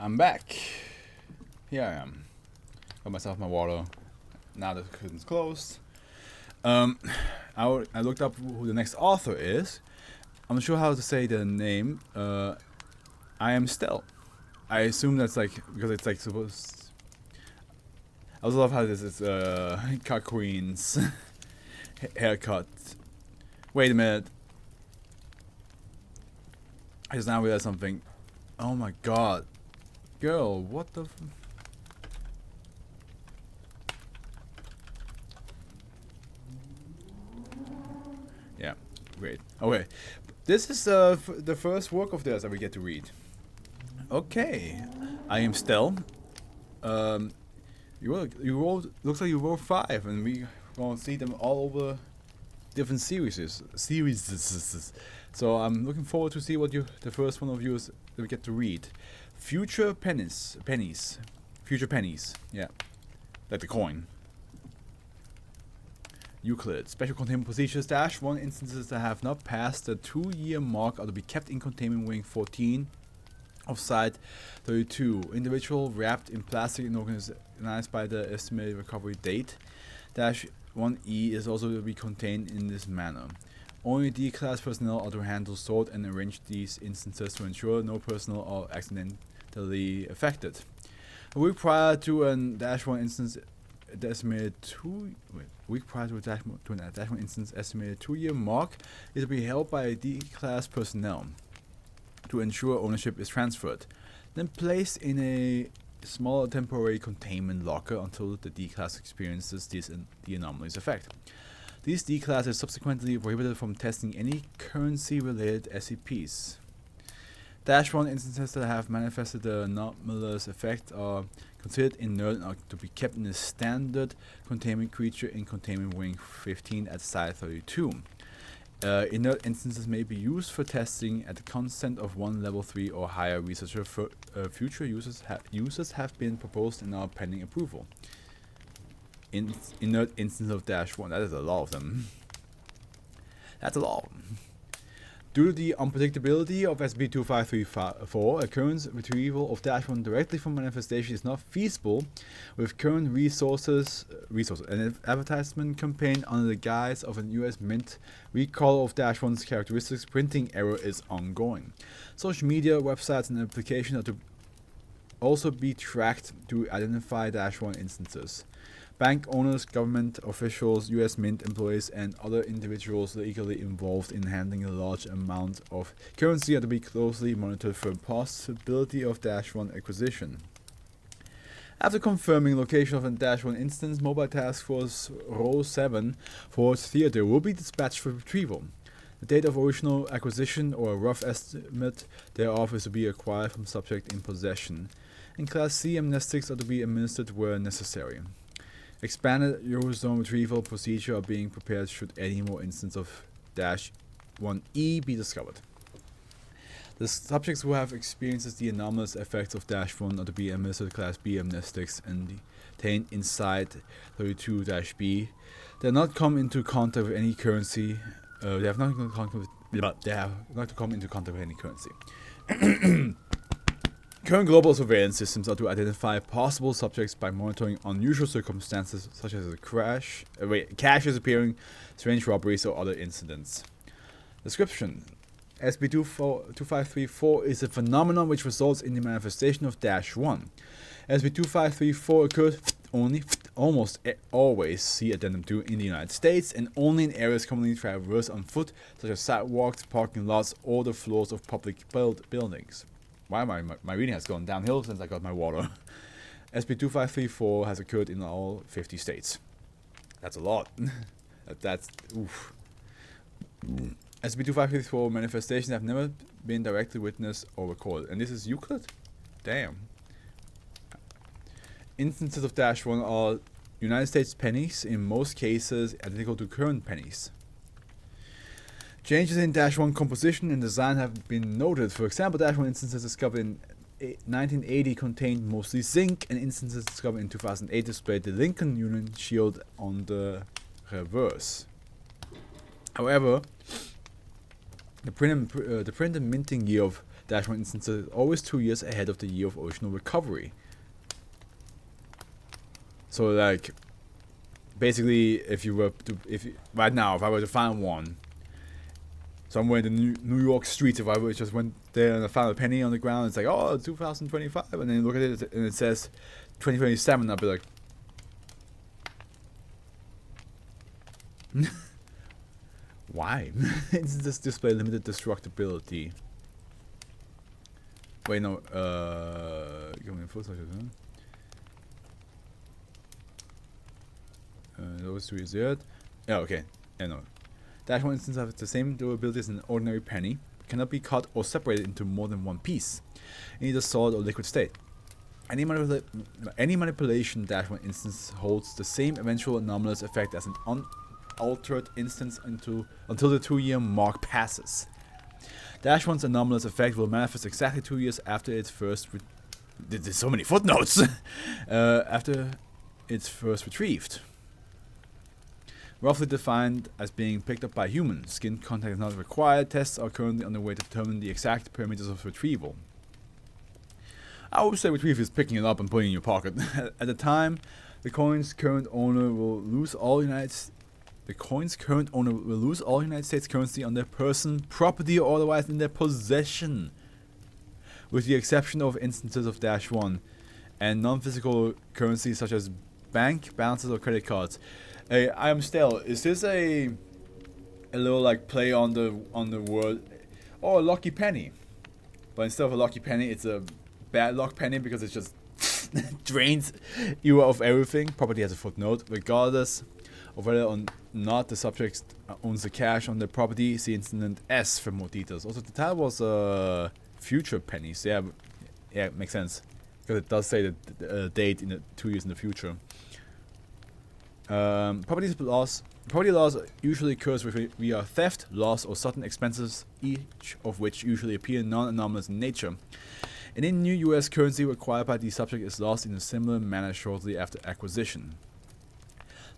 I'm back. Here I am. Got myself my water. Now the curtain's closed. I looked up who the next author is. I'm not sure how to say the name. I am Stell. I assume that's like because it's like supposed. I also love how this is cut queen's haircut. Wait a minute. I just now realized something. Oh my god. Girl, what the Yeah, great. Okay. This is the first work of theirs that we get to read. Okay. I am Stell. You rolled, looks like you rolled 5, and we gonna see them all over different series. So I'm looking forward to see what the first one of you is that we get to read. Future pennies. Future pennies. Yeah, like the coin. Euclid. Special containment procedures -1 instances that have not passed the 2-year mark are to be kept in containment wing 14 of Site 32. Individual wrapped in plastic and organized by the estimated recovery date. -1E is also to be contained in this manner. Only D-class personnel are to handle, sort, and arrange these instances to ensure no personnel are accidentally affected. A week prior to an -1 instance, the estimated estimated 2-year mark is to be held by D-class personnel to ensure ownership is transferred, then placed in a smaller temporary containment locker until the D-class experiences the anomalous effect. These D-class is subsequently prohibited from testing any currency-related SCPs. -1 instances that have manifested the anomalous effect are considered inert and are to be kept in a standard containment creature in containment wing 15 at Site 32. Inert instances may be used for testing at the consent of one level 3 or higher researcher. Future users have been proposed and are pending approval. Inert instance of -1. That is a lot of them. That's a lot. Due to the unpredictability of SCP-2534, occurrence retrieval of -1 directly from manifestation is not feasible with current resources. An advertisement campaign under the guise of an US Mint recall of -1's characteristics printing error is ongoing. Social media, websites, and applications are to also be tracked to identify -1 instances. Bank owners, government officials, US Mint employees, and other individuals legally involved in handling a large amount of currency are to be closely monitored for the possibility of -1 acquisition. After confirming location of a -1 instance, Mobile Task Force Row 7 Fort Theater will be dispatched for retrieval. The date of original acquisition or a rough estimate thereof is to be acquired from subject in possession, and Class C amnestics are to be administered where necessary. Expanded Eurozone retrieval procedure are being prepared should any more instance of -1E be discovered. The subjects who have experienced the anomalous effects of -1 are to be administered Class B amnestics and detained inside 32-B. They have not come into contact with any currency. They have not to come into contact with any currency. Current global surveillance systems are to identify possible subjects by monitoring unusual circumstances such as a cash disappearing, strange robberies, or other incidents. Description: SCP-2534 is a phenomenon which results in the manifestation of -1. SCP-2534 occurs almost always, see Addendum 2, in the United States, and only in areas commonly traversed on foot, such as sidewalks, parking lots, or the floors of public buildings. Wow, my reading has gone downhill since I got my water. SCP-2534 has occurred in all 50 states. That's a lot. That's oof. SCP-2534 manifestations have never been directly witnessed or recorded. And this is Euclid? Damn. Instances of -1 are United States pennies, in most cases identical to current pennies. Changes in -1 composition and design have been noted. For example, -1 instances discovered in 1980 contained mostly zinc, and instances discovered in 2008 displayed the Lincoln Union shield on the reverse. However, the print and minting year of -1 instances always 2 years ahead of the year of original recovery. So like, basically, if you were to, right now, if I were to find one somewhere in the New York streets, if I just went there and I found a penny on the ground, it's like, oh, 2025, and then you look at it and it says 2027, I'd be like, why? It's just display limited destructibility. Wait, no, give me a full size, huh? Those two is it. Yeah, okay. Yeah, no. -1 instance have the same durability as an ordinary penny, cannot be cut or separated into more than one piece, in either solid or liquid state. Any manipulation -1 instance holds the same eventual anomalous effect as an unaltered instance until the 2-year mark passes. -1's anomalous effect will manifest exactly 2 years after its first. There's so many footnotes. After it's first retrieved. Roughly defined as being picked up by humans. Skin contact is not required. Tests are currently underway to determine the exact parameters of retrieval. I would say retrieve is picking it up and putting it in your pocket. At the time, the coin's current owner will lose all United States currency on their person, property, or otherwise in their possession, with the exception of instances of -1 and non-physical currency such as bank balances or credit cards. I am still. Is this a little like play on the word? Oh, a lucky penny, but instead of a lucky penny, it's a bad luck penny because it just drains you of everything. Property has a footnote, regardless of whether or not the subject owns the cash on the property. See incident S for more details. Also, the title was future pennies. Yeah, it makes sense because it does say the date in 2 years in the future. Property loss usually occurs via theft, loss, or sudden expenses, each of which usually appear non-anomalous in nature. Any new US currency required by the subject is lost in a similar manner shortly after acquisition.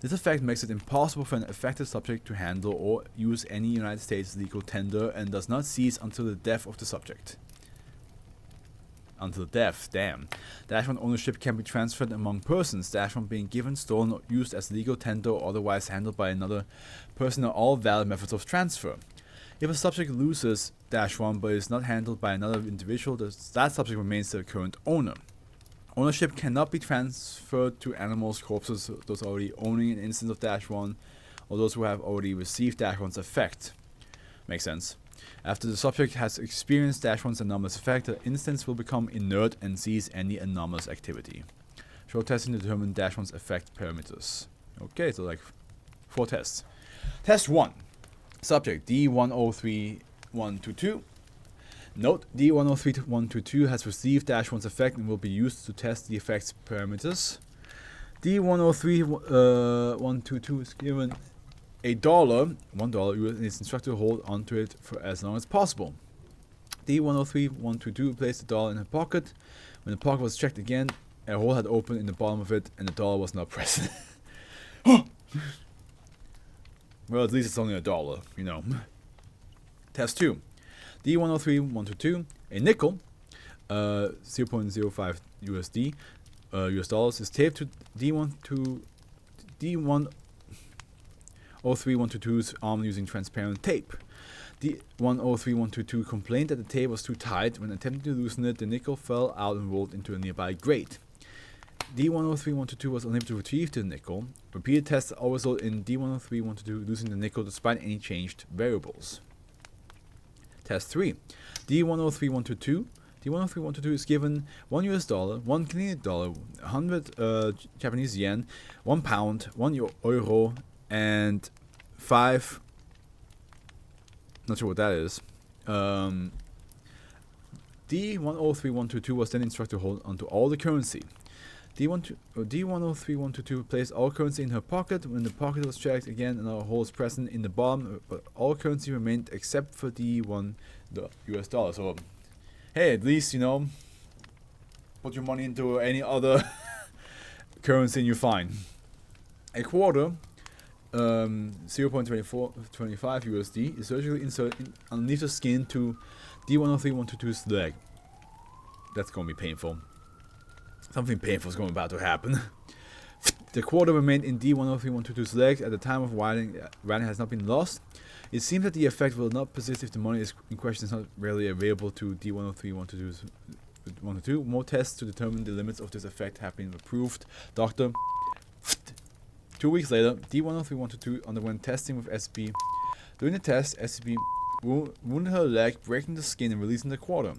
This effect makes it impossible for an affected subject to handle or use any United States legal tender and does not cease until the death of the subject. Until death, damn. -1 ownership can be transferred among persons, -1 being given, stolen, or used as legal tender or otherwise handled by another person are all valid methods of transfer. If a subject loses -1 but is not handled by another individual, that subject remains the current owner. Ownership cannot be transferred to animals, corpses, those already owning an instance of -1, or those who have already received -1's effect. Makes sense. After the subject has experienced -1's anomalous effect, the instance will become inert and cease any anomalous activity. Short testing to determine -1's effect parameters. Okay, so like 4 tests. Test 1. Subject D103122. Note, D103122 has received -1's effect and will be used to test the effect's parameters. D103122 is given $1 and is instructed to hold onto it for as long as possible. D103122 placed the dollar in her pocket. When the pocket was checked again, a hole had opened in the bottom of it and the dollar was not present. Well, at least it's only $1, you know. Test 2. D103122, a nickel, 0.05 USD, US dollars, is taped to D103122's arm using transparent tape. D103122 complained that the tape was too tight. When attempting to loosen it, the nickel fell out and rolled into a nearby grate. D103122 was unable to retrieve the nickel. Repeated tests all result in D103122 losing the nickel despite any changed variables. Test 3. D103122. D103122 is given $1, 1 Canadian dollar, 100 Japanese yen, 1 pound, 1 euro, and 5. Not sure what that is. D103122 was then instructed to hold onto all the currency. D103122 placed all currency in her pocket. When the pocket was checked again, another hole was present in the bottom, but all currency remained except for D1 US dollar. So, hey, at least, you know, put your money into any other currency and you're fine. A quarter, 0.25 USD, is surgically inserted underneath the skin to D103122's leg. That's gonna be painful. Something painful is about to happen. The quarter remained in D103122's leg at the time of writing has not been lost. It seems that the effect will not persist if the money in question is not readily available to D103122's 122. More tests to determine the limits of this effect have been approved. Doctor. 2 weeks later, D103122 underwent testing with SCP. During the test, SCP wounded her leg, breaking the skin and releasing the quarter.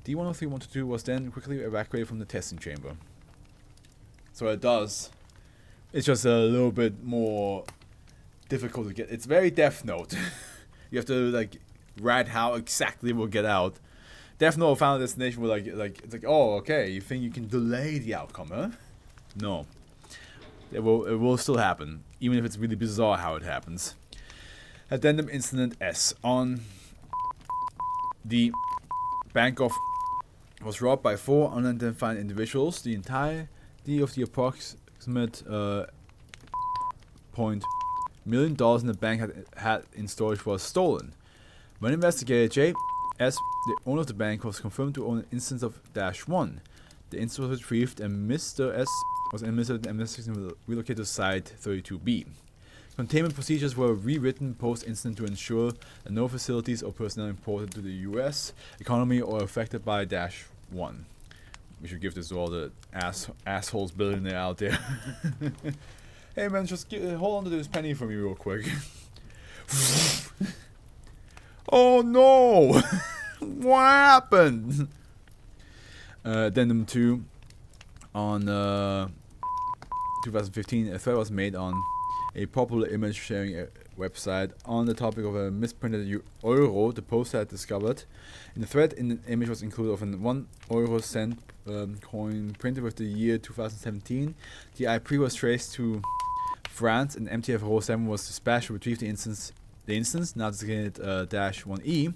D103122 was then quickly evacuated from the testing chamber. So it does. It's just a little bit more difficult to get. It's very Death Note. You have to like write how exactly it will get out. Death Note Final Destination will it's like, oh, okay, you think you can delay the outcome, huh? No. It will still happen, even if it's really bizarre how it happens. Addendum Incident S. On the Bank of was robbed by 4 unidentified individuals. The entirety of the approximate $0.1 million in the bank had in storage was stolen. When investigated, J.S., the owner of the bank, was confirmed to own an instance of -1. The instance was retrieved and Mr. S was administered and relocated to Site 32B. Containment procedures were rewritten post-incident to ensure that no facilities or personnel imported to the U.S. economy or affected by -1. We should give this to all the assholes billionaire out there. Hey man, just hold on to this penny for me real quick. Oh no! What happened? Addendum 2. On 2015, a thread was made on a popular image sharing website on the topic of a misprinted euro the poster had discovered. In the thread, the image was included of an 1 euro cent coin printed with the year 2017. The IP was traced to France, and MTF-07 was dispatched to retrieve the instance, now designated -1E.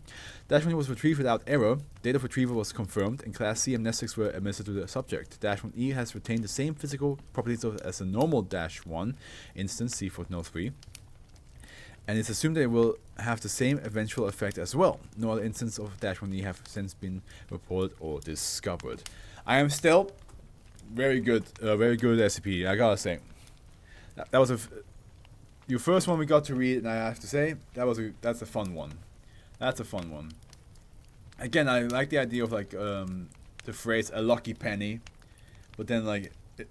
-1E was retrieved without error. Date of retrieval was confirmed, and Class C amnestics were administered to the subject. -1E has retained the same physical properties as a normal -1 instance, see footnote 3. And it's assumed that it will have the same eventual effect as well. No other instances of -1E have since been reported or discovered. I am still very good SCP, I gotta say. That was your first one we got to read, and I have to say that's a fun one. That's a fun one. Again, I like the idea of the phrase "a lucky penny," but then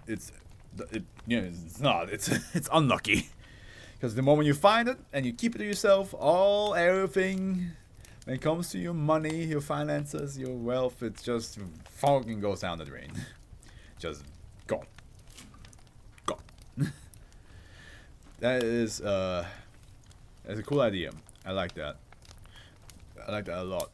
it's not. It's unlucky, because the moment you find it and you keep it to yourself, everything when it comes to your money, your finances, your wealth, it just fucking goes down the drain. Just gone. That's a cool idea. I like that. I like that a lot.